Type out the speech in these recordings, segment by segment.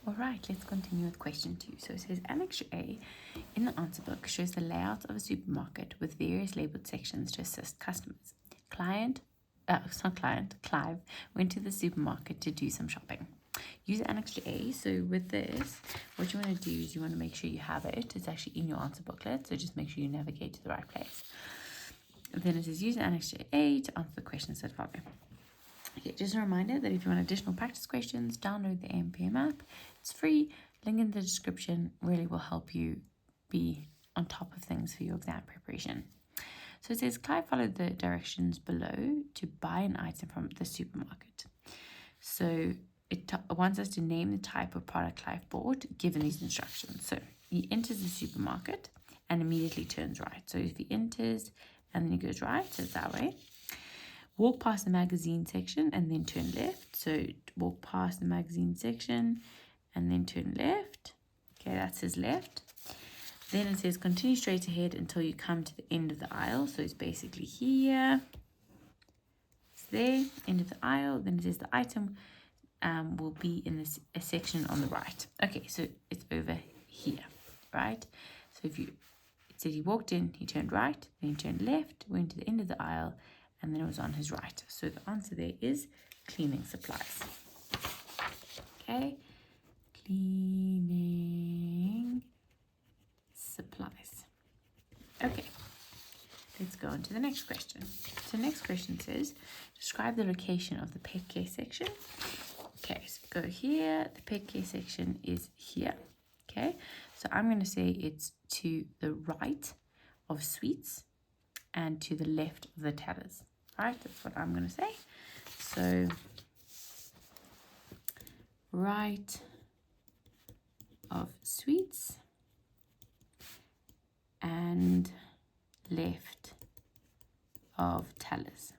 All right, let's continue with question 2. So it says Annex A in the answer book shows the layout of a supermarket with various labeled sections to assist customers. Clive went to the supermarket to do some shopping. Use Annex A. So with this, what you want to do is you want to make sure you have it. It's actually in your answer booklet, so just make sure you navigate to the right place. And then it says use Annex A to answer the questions that follow. Okay, just a reminder that if you want additional practice questions, download the AMPM app. It's free. Link in the description really will help you be on top of things for your exam preparation. So it says Clive followed the directions below to buy an item from the supermarket. So it wants us to name the type of product Clive bought given these instructions. So he enters the supermarket and immediately turns right. So if he enters and then he goes right, so it's that way. Walk past the magazine section and then turn left. So walk past the magazine section and then turn left. Okay, that's his left. Then it says continue straight ahead until you come to the end of the aisle. So it's basically here. It's there, end of the aisle. Then it says the item will be in this a section on the right. Okay, so it's over here, right? So if you, it says he walked in, he turned right, then he turned left, went to the end of the aisle, and then it was on his right. So the answer there is cleaning supplies. Okay, cleaning supplies. Okay, let's go on to the next question. So the next question says, describe the location of the pet care section. Okay, so go here. The pet care section is here. Okay, so I'm going to say it's to the right of sweets and to the left of the tellers. Right, that's what I'm going to say. So right of sweets and left of tellers.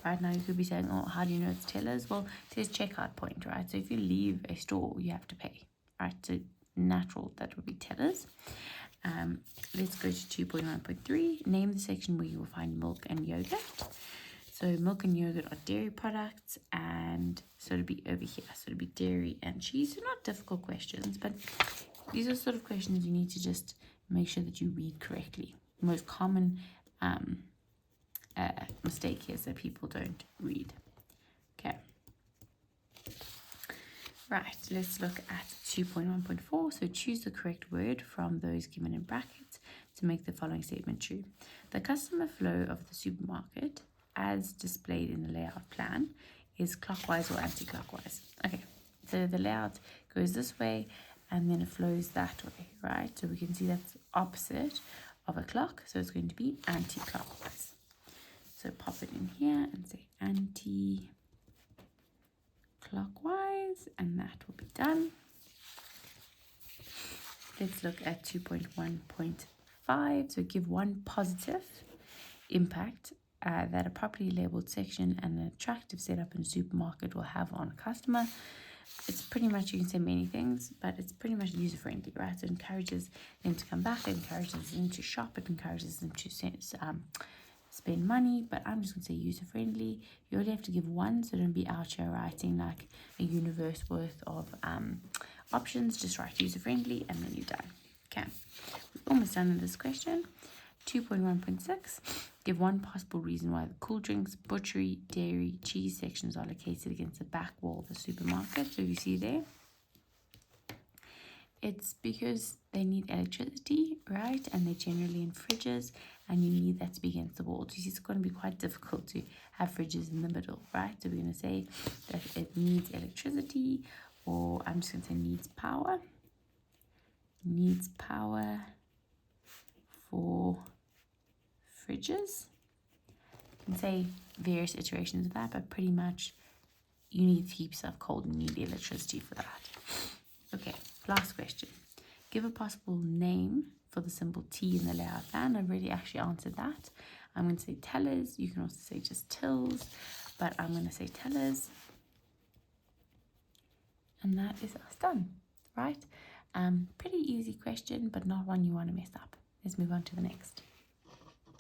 Right, now you could be saying, oh, how do you know it's tellers? Well, it says checkout point, right? So if you leave a store, you have to pay, right? So natural, that would be tellers. Let's go to 2.1.3. Name the section where you will find milk and yogurt. So milk and yogurt are dairy products, and so it'll be over here. So it'll be dairy and cheese. So not difficult questions, but these are sort of questions you need to just make sure that you read correctly. The most common mistake here is that people don't read. Okay. Right, let's look at 2.1.4. So choose the correct word from those given in brackets to make the following statement true. The customer flow of the supermarket, as displayed in the layout plan, is clockwise or anti-clockwise. Okay, so the layout goes this way and then it flows that way, right? So we can see that's opposite of a clock, so it's going to be anti-clockwise. So pop it in here and say anti-clockwise, and that will be done. Let's look at 2.1.5. So give one positive impact that a properly labeled section and an attractive setup in a supermarket will have on a customer. It's pretty much, you can say many things, but it's pretty much user-friendly, right? It encourages them to come back, it encourages them to shop, it encourages them to spend money, but I'm just going to say user-friendly. You only have to give one, so don't be out here writing like a universe worth of options. Just write user-friendly and then you're done. Okay, we're almost done with this question. 2.1.6, give one possible reason why the cool drinks, butchery, dairy, cheese sections are located against the back wall of the supermarket. So you see there, it's because they need electricity, right? And they're generally in fridges, and you need that to be against the wall. So you see, it's going to be quite difficult to have fridges in the middle, right? So we're going to say that it needs electricity, or I'm just going to say needs power. Needs power for fridges. You can say various iterations of that, but pretty much you need to keep stuff cold and you need electricity for that. Okay, last question. Give a possible name for the symbol T in the layout plan. I've already actually answered that. I'm going to say tellers. You can also say just tills, but I'm going to say tellers. And that is us done, right? Pretty easy question, but not one you want to mess up. Let's move on to the next.